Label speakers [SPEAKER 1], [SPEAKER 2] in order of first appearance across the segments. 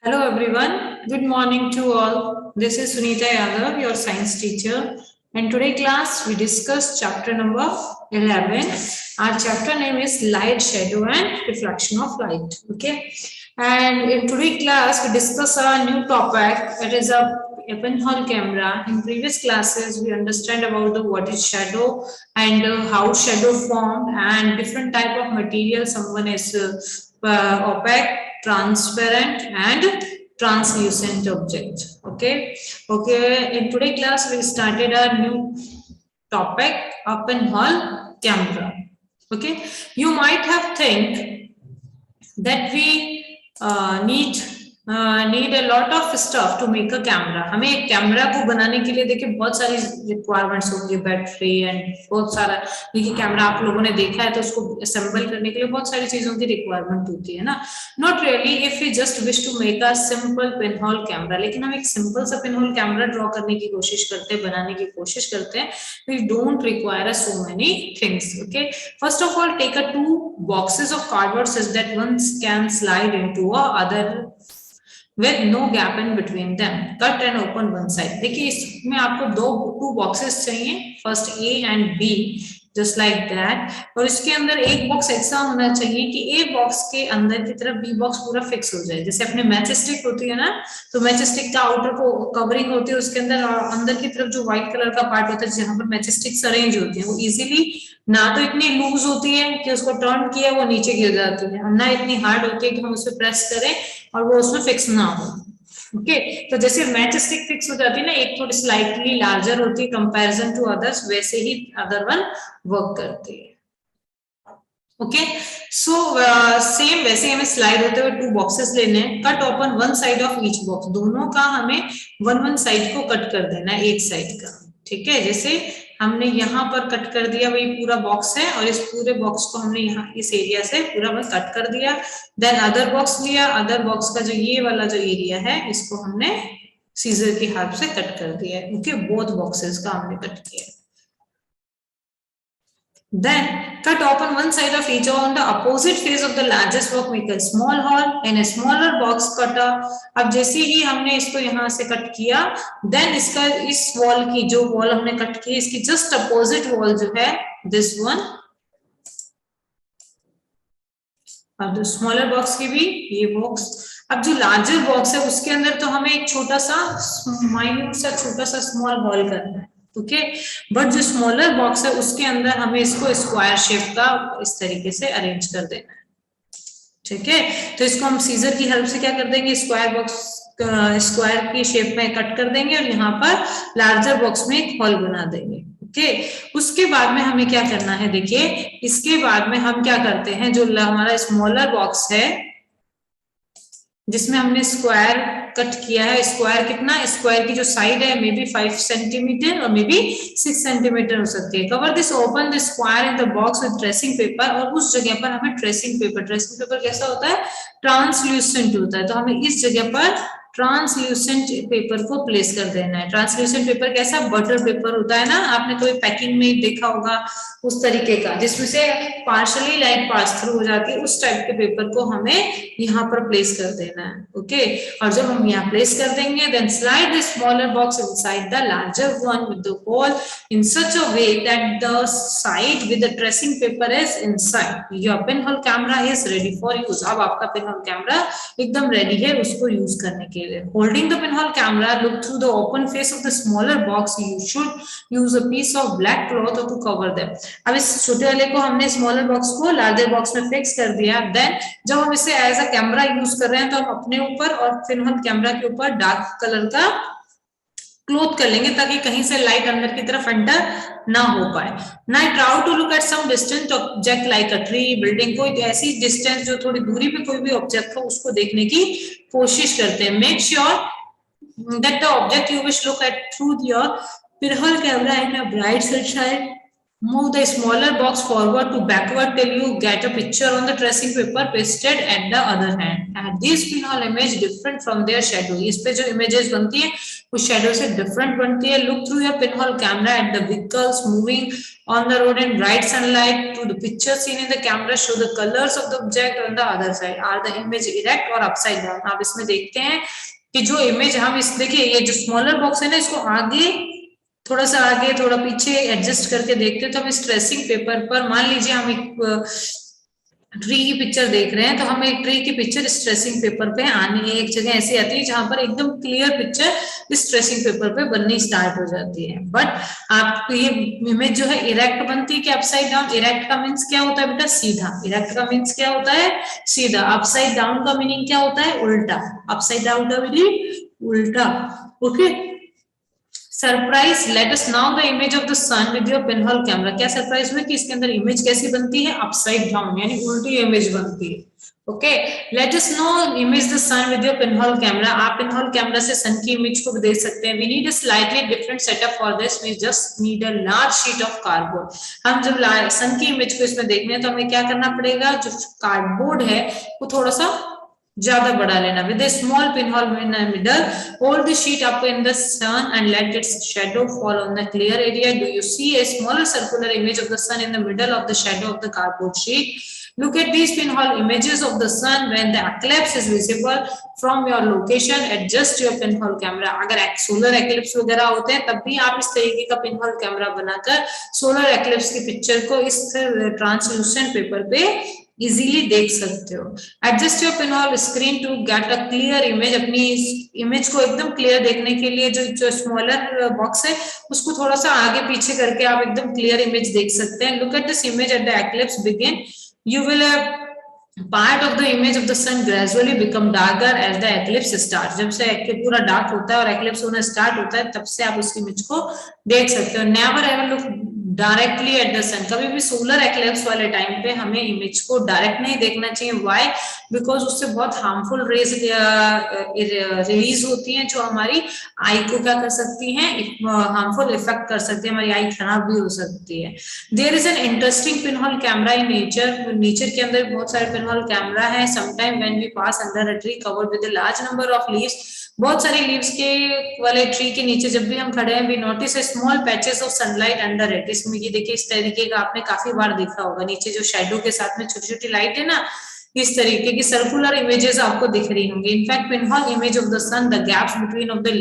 [SPEAKER 1] Hello everyone, good morning to all. This is Sunita Yadav, your science teacher. And today class we discuss chapter number 11. Our chapter name is Light, Shadow and Reflection of Light. Okay. And in today class we discuss a new topic, that is a pinhole camera. In previous classes we understand about the what is shadow and how shadow formed and different type of material. Someone is opaque, transparent and translucent object. Okay. In today class we started a new topic, a pinhole camera. Okay. You might have think that we need a lot of stuff to make a camera. हमें एक camera को बनाने के लिए देखिए बहुत सारी requirements होंगी, बैटरी एंड बहुत सारा. देखिए कैमरा आप लोगों ने देखा है तो उसको असेंबल करने के लिए बहुत सारी चीजों की रिक्वायरमेंट होती है ना. Not really if we just wish to make a simple pinhole camera, लेकिन हम एक सिंपल सा पिनहोल कैमरा ड्रॉ करने की कोशिश करते हैं, बनाने की कोशिश करते हैं. We don't require so many things. Okay, first of all take a 2 boxes of cardboard such that one can slide into a other with no gap in between them. Cut and open one side. देखिए इसमें आपको two boxes चाहिए, first A and B, just like that. और इसके अंदर एक box ऐसा होना चाहिए कि A बॉक्स के अंदर की तरफ B बॉक्स पूरा फिक्स हो जाए. जैसे अपने मैच स्टिक होती है ना, तो मैच स्टिक का आउटर को कवरिंग होती है, उसके अंदर अंदर की तरफ जो व्हाइट कलर का पार्ट होता है जहां पर मैच स्टिक्स अरेंज होती है, वो इजीली ना तो इतनी लूज होती है कि उसको टर्न किया वो नीचे गिर जाती है, और ना इतनी हार्ड होती है कि हम उसको प्रेस करें और वो उसमें फिक्स ना हो. ओके, तो जैसे मैच स्टिक फिक्स हो जाती है ना, एक थोड़ी स्लाइटली लार्जर होती है कंपैरिजन टू अदर्स, वैसे ही अदर वन वर्क करती है. ओके, सो सेम वैसे हमें स्लाइड होते हुए 2 बॉक्सेस लेने हैं. Cut open one side of each box, दोनों का हमें वन साइड को कट कर देना है, एक साइड का. ठीक है, जैसे हमने यहाँ पर कट कर दिया, वही पूरा बॉक्स है और इस पूरे बॉक्स को हमने यहाँ इस एरिया से पूरा बस कट कर दिया. देन अदर बॉक्स लिया, अदर बॉक्स का जो ये वाला जो एरिया है इसको हमने सीजर की हेल्प से कट कर दिया है. ओके, बोथ बॉक्सेस का हमने कट किया. Then cut open one side of each on the opposite face of the largest box, make a small hole in a smaller box cutter. अब जैसे ही हमने इसको यहाँ से कट किया, then इसका इस वॉल की जो वॉल हमने कट की इसकी जस्ट अपोजिट वॉल जो है दिस वन, अब स्मॉलर बॉक्स की भी ये बॉक्स. अब जो लार्जर बॉक्स है उसके अंदर तो हमें एक छोटा सा माइन्यूट सा छोटा सा स्मॉल हॉल करना है. ओके, बट जो स्मॉलर बॉक्स है उसके अंदर हमें इसको स्क्वायर शेप का इस तरीके से अरेंज कर देना है. ठीक है, तो इसको हम सीजर की हेल्प से क्या कर देंगे, स्क्वायर बॉक्स स्क्वायर की शेप में कट कर देंगे और यहाँ पर लार्जर बॉक्स में एक हॉल बना देंगे. ओके, उसके बाद में हमें क्या करना है, देखिए इसके बाद में हम क्या करते हैं, जो हमारा स्मॉलर बॉक्स है जिसमें हमने स्क्वायर कट किया है, स्क्वायर कितना, स्क्वायर की जो साइड है मे बी 5 सेंटीमीटर और मे बी 6 सेंटीमीटर हो सकती है. Cover this open the square in the box with tracing paper, और उस जगह पर हमें ट्रेसिंग पेपर कैसा होता है, ट्रांसल्यूसेंट होता है, तो हमें इस जगह पर ट्रांसल्यूसेंट पेपर को प्लेस कर देना है. ट्रांसल्यूसेंट पेपर कैसा, बटर पेपर होता है ना, आपने कोई पैकिंग में देखा होगा उस तरीके का जिसमें से पार्शियली लाइट पास थ्रू हो जाती है, उस टाइप के पेपर को हमें यहाँ पर प्लेस कर देना है. ओके, और जब हम यहाँ प्लेस कर देंगे then slide the smaller box inside the larger one with the hole in such a way that the side with the tracing paper is inside. Your pinhole camera is ready for use. अब आपका pinhole camera एकदम ready है उसको use करने के लिए. Holding the pinhole camera, look through the open face of the smaller box. You should use a piece of black cloth to cover them. अब इस छोटे वाले को हमने स्मॉलर बॉक्स को लार्जर बॉक्स में फिक्स कर दिया. देन जब हम इसे एज अ कैमरा यूज कर रहे हैं तो हम अपने ऊपर और पिनहोल कैमरा के ऊपर डार्क कलर का क्लोथ कर लेंगे ताकि कहीं से लाइट अंदर की तरफ एंटर ना हो पाए. Now try to look at some distant object like a tree, building, कोई ऐसी डिस्टेंस जो थोड़ी दूरी पे कोई भी ऑब्जेक्ट हो उसको देखने की कोशिश करते हैं. Make sure that the object you wish look at through your pinhole camera in a bright sunshine. Move the smaller box forward to backward till you get a picture on the tracing paper pasted at the other hand. And this pinhole image different from their shadow. इस पे जो images बनती है उस shadow से different बनती है। Look through your pinhole camera at the vehicles moving on the road in bright sunlight to the picture seen in the camera show the colors of the object on the other side. Are the image erect or upside down? आप इसमें देखते हैं कि जो image हम इस देखिए ये जो स्मॉलर बॉक्स है ना, इसको आगे थोड़ा सा आगे थोड़ा पीछे एडजस्ट करके देखते हैं तो हम इस ट्रेसिंग पेपर पर मान लीजिए हम एक ट्री की पिक्चर देख रहे हैं तो हमें एक ट्री की पिक्चर स्ट्रेसिंग पेपर पे आनी है। एक जगह ऐसी आती है जहां पर एकदम क्लियर पिक्चर स्ट्रेसिंग पेपर पे बननी स्टार्ट हो जाती है। बट आप ये इमेज जो है इरेक्ट बनती है कि अपसाइड डाउन? इरेक्ट का मीन्स क्या होता है बेटा? सीधा। इरेक्ट का मीन्स क्या होता है? सीधा। अपसाइड डाउन का मीनिंग क्या होता है? उल्टा। अपसाइड डाउन का मीनिंग उल्टा। Okay. Surprise, let us now the image of the sun with your pinhole camera. क्या सरप्राइज हुआ कि इसके अंदर इमेज कैसी बनती है? अपसाइड डाउन, यानी उल्टी इमेज बनती है। Okay, let us now image the sun with your pinhole camera. आप पिनहोल कैमरा से सन की इमेज को देख सकते हैं। We need a slightly different setup for this. We just need a large sheet of cardboard. हम जब सन की इमेज को इसमें देखने हैं तो हमें क्या करना पड़ेगा? जो कार्डबोर्ड है वो थोड़ा सा ज्यादा बड़ा लेना। With a small pinhole in the middle, hold the sheet up in the sun and let its shadow fall on the clear area. Do you see a smaller circular image of the sun in the middle of the shadow of the cardboard sheet? Look at these pinhole images of the sun when the eclipse is visible from your location. Adjust your pinhole camera. अगर solar eclipse वगैरह होते हैं तब भी आप इस तरीके का पिनहोल कैमरा बनाकर सोलर एक्लिप्स की पिक्चर को इस ट्रांसलूसेंट पेपर पे इजीली देख सकते हो। Adjust your pinhole screen to get a clear image. अपनी इमेज को एकदम क्लियर देखने के लिए जो स्मॉलर बॉक्स है उसको थोड़ा सा आगे पीछे करके आप एकदम क्लियर इमेज देख सकते हैं। Look at this image at the eclipse begin. You will part of the image of the sun gradually become darker as the eclipse starts. जब से पूरा डार्क होता है और एक्लिप्स होना स्टार्ट होता है तब से आप उस इमेज को देख सकते हो। Never ever look directly at the sun. कभी भी सोलर एक्लिप्स वाले टाइम पे हमें इमेज को डायरेक्ट नहीं देखना चाहिए। व्हाई? बिकॉज उससे बहुत हार्मफुल रेज रिलीज होती हैं जो हमारी आई को क्या कर सकती हैं? हार्मफुल इफेक्ट कर सकती है, हमारी आई खराब भी हो सकती है। There is an interesting pinhole camera in nature. Nature के अंदर बहुत सारे पिनहोल कैमरा है। Sometime when we pass under a tree covered with a large number of leaves. बहुत सारे लीव्स के वाले ट्री के नीचे जब भी हम खड़े हैं, we notice a small patches of sunlight under it. इसमें ये देखिए इस तरीके का आपने काफी बार देखा होगा, नीचे जो शेडो के साथ में छोटी छोटी लाइट है ना, इस तरीके की सर्कुलर इमेजेस आपको दिख रही होंगी। In fact pinhole image of the sun, the gaps between of the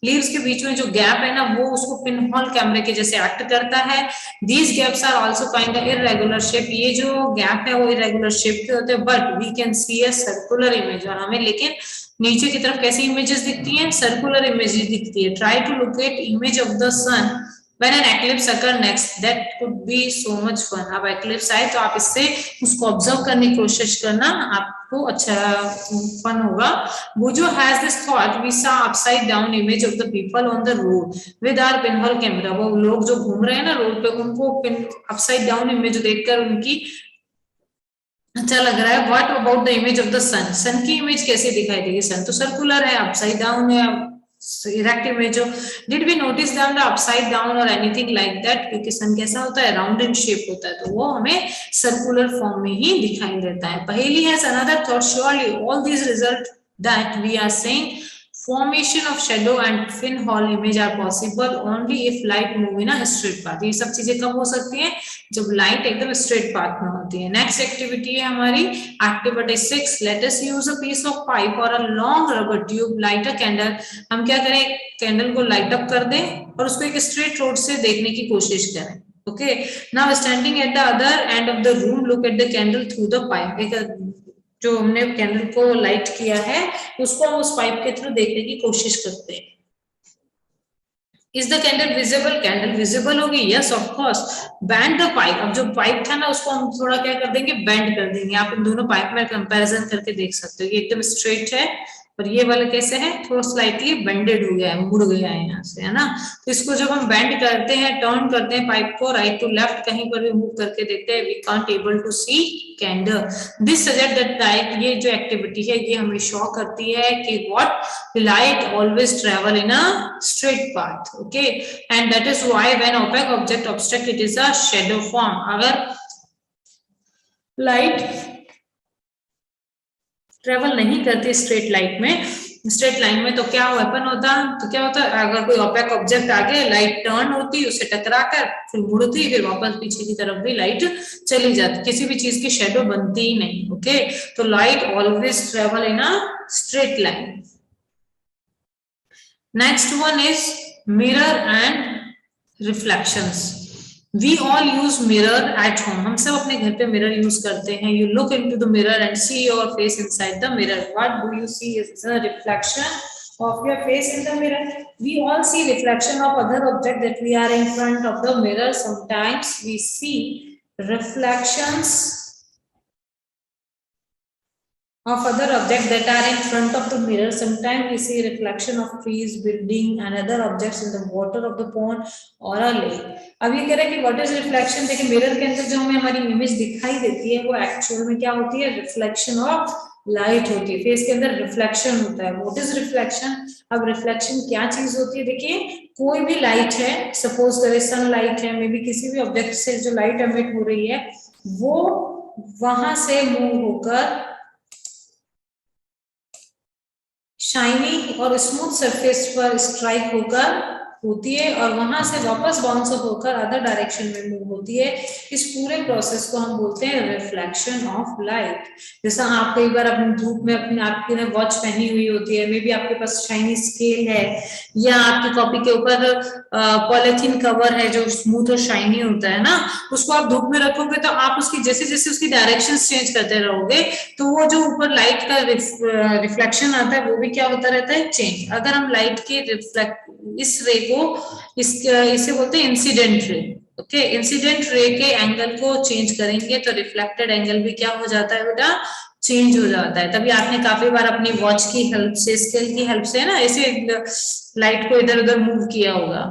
[SPEAKER 1] leaves के बीच में जो गैप है ना वो उसको पिनहोल कैमरे के जैसे एक्ट करता है। These gaps are also kind of irregular shape. ये जो गैप है वो इररेगुलर शेप के होते हैं, but we can see a circular image. और हमें लेकिन नीचे की तरफ कैसी इमेजेस दिखती हैं? सर्कुलर इमेजेस दिखती है। Try to locate image of the sun when an eclipse occur next, that could be so much fun. अब eclipse आए तो आप इससे उसको ऑब्जर्व करने की कोशिश करना, आपको अच्छा फन होगा। Bujo has this thought, we saw upside down image of the people on the road with our pinhole camera. वो लोग जो घूम रहे हैं ना रोड पे उनको upside down image देखकर उनकी अच्छा लग रहा है। What about the image of the sun? सन की इमेज कैसे दिखाई देगी? सन तो सर्कुलर है, upside down है, इरेक्ट इमेज हो। Did we notice that the upside down और एनीथिंग लाइक दैट? क्योंकि सन कैसा होता है? राउंड इन शेप होता है, तो वो हमें सर्कुलर फॉर्म में ही दिखाई देता है। पहेली has another thought, surely all these result that we are saying formation of shadow and pinhole image are possible only if light move in a straight path. ये सब चीजें कब हो सकती हैं? जब लाइट एकदम स्ट्रेट पाथ में होती है। नेक्स्ट एक्टिविटी है हमारी activity 6। Let us use a piece of pipe और a long rubber tube, light a candle. हम क्या करें? कैंडल को लाइट अप कर दें और उसको एक स्ट्रेट रोड से देखने की कोशिश करें। Okay, now standing at the other end of the room, look at the candle through the pipe. एक जो हमने कैंडल को लाइट किया है उसको हम उस पाइप के थ्रू देखने की कोशिश करते हैं। Is the candle visible? Candle visible होगी, yes of course. Bend the pipe. अब जो पाइप था ना उसको हम थोड़ा क्या कर देंगे? बेंड कर देंगे। आप इन दोनों पाइप में कंपैरिजन करके देख सकते हो, ये एकदम स्ट्रेट है और ये वाला कैसे है? थोड़ा स्लाइटली बेंडेड हो गया है, मुड़ गया है यहाँ से, है ना। तो इसको जब हम बेंड करते हैं, टर्न करते हैं पाइप को राइट टू लेफ्ट, कहीं पर भी मूव करके देखते हैं, we can't able to see candle. This suggest that light, ये जो एक्टिविटी है ये हमें शो करती है कि what light always travel in a straight path. Okay, and that is why when opaque object obstruct it is a shadow form. अगर light travel नहीं करती स्ट्रेट लाइट में स्ट्रेट लाइन में तो क्या वेपन होता, तो क्या होता, अगर कोई ओपेक ऑब्जेक्ट आगे, लाइट टर्न होती, उसे टकराकर फिर मुड़ती, फिर वापस पीछे की तरफ भी लाइट चली जाती, किसी भी चीज की शेडो बनती ही नहीं। ओके, तो light always travel in a straight line. Next one is mirror and reflections. We all use mirror at home. हम सब अपने घर पे मिरर यूज करते हैं. You look into the mirror and see your face inside the mirror. What do you see? Is a reflection of your face in the mirror. We all see reflection of other object that we are in front of the mirror. Sometimes we see reflections of other objects that are in front of the mirror. Sometimes we see reflection of trees, building and other objects in the water of the pond or a lake. अब ये कह रहे हैं कि what is reflection? देखिए mirror के अंदर जो हमें हमारी इमेज दिखाई देती है वो एक्चुअल में क्या होती है, रिफ्लेक्शन ऑफ लाइट होती है. फेस के अंदर रिफ्लेक्शन होता है. What is reflection? अब रिफ्लेक्शन क्या चीज होती है? देखिए कोई भी लाइट है, सपोज करें सनलाइट है, मे बी किसी भी ऑब्जेक्ट से जो लाइट एमिट हो रही है वो वहां से मूव होकर शाइनी और स्मूथ सरफेस पर स्ट्राइक होकर होती है और वहां से वापस बाउंस अप होकर अदर डायरेक्शन में मूव होती है. इस पूरे प्रोसेस को हम बोलते हैं रिफ्लेक्शन ऑफ लाइट. जैसा आप कई बार अपनी धूप में अपने आपकी ने वॉच पहनी हुई होती है, मे बी आपके पास शाइनी स्केल है या आपकी कॉपी के ऊपर पॉलिथीन कवर है जो स्मूथ और शाइनी होता है ना, उसको आप धूप में रखोगे तो आप उसकी जैसे जैसे उसकी डायरेक्शन चेंज करते रहोगे तो वो जो ऊपर लाइट का रिफ्लेक्शन आता है वो भी क्या होता रहता है, चेंज. अगर हम लाइट के इस रे को इसे बोलते हैं incident ray. Okay, incident ray के एंगल को चेंज करेंगे तो रिफ्लेक्टेड एंगल भी क्या हो जाता है बेटा, चेंज हो जाता है. तभी आपने काफी बार अपनी वॉच की हेल्प से, स्केल की हेल्प से ना ऐसे लाइट को इधर उधर मूव किया होगा.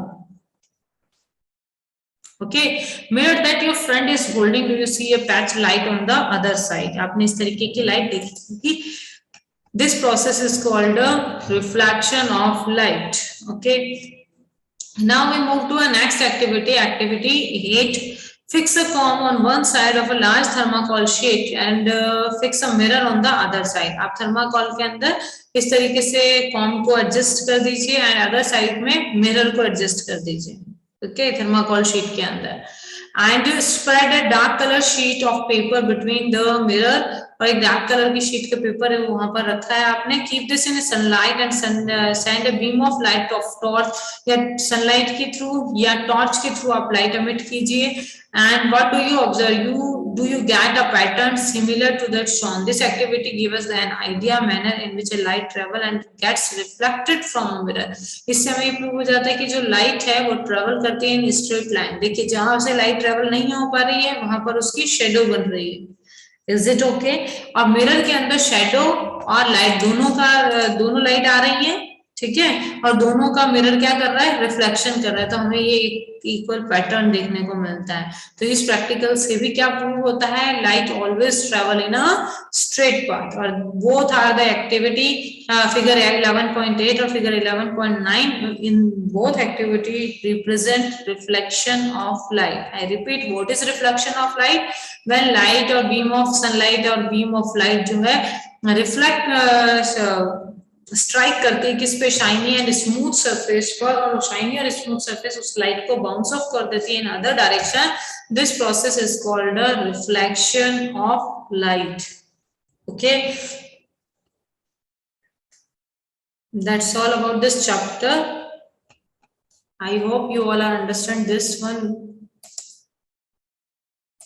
[SPEAKER 1] Okay, mirror that your friend is holding, do you see a patch light on the other side? आपने इस तरीके की लाइट देखी होगी. This process is called a reflection of light. Okay, now we move to a next activity. Activity 8. Fix a comb on one side of a large thermocol sheet and fix a mirror on the other side. आप thermocol के अंदर इस तरीके से com को adjust कर दीजिए and other side में मिरर को एडजस्ट कर दीजिए. ओके, थर्माकोल शीट के अंदर. And spread a dark colour sheet of paper between the mirror. और एक डार्क कलर की शीट का पेपर है वो वहां पर रखा है आपने. Keep this in sunlight and send a beam of light of torch, या सनलाइट के थ्रू या टॉर्च के थ्रू आप लाइट एमिट कीजिए. And what do you observe? Do you get a pattern similar to that shown? This activity gives us an idea manner in which a light travel and gets reflected from a mirror. इससे हमें prove हो जाता है कि जो light है वो travel करती है इन स्ट्रेट लाइन. देखिए जहां से लाइट ट्रेवल नहीं हो पा रही है वहां पर उसकी शेडो बन रही है. Is it okay? और मिरर के अंदर शेडो और लाइट दोनों लाइट आ रही है, ठीक है, और दोनों का मिरर क्या कर रहा है, रिफ्लेक्शन कर रहा है. तो हमें ये इक्वल पैटर्न देखने को मिलता है. तो इस प्रैक्टिकल से भी क्या प्रूव होता है, light always travel in a straight path. और both are the activity figure 11.8 और figure 11.9. In both activity represent reflection of light. I repeat, what is reflection of light? When light और beam of sunlight और beam of light जो है reflect strike करती है किस पे, शाइनी एंड स्मूथ सरफेस पर, और शाइनी और स्मूथ सरफेस उस लाइट को बाउंस ऑफ कर देती है in other direction. This process is called a reflection of light. Okay, that's all about this chapter. I hope you all are understand this one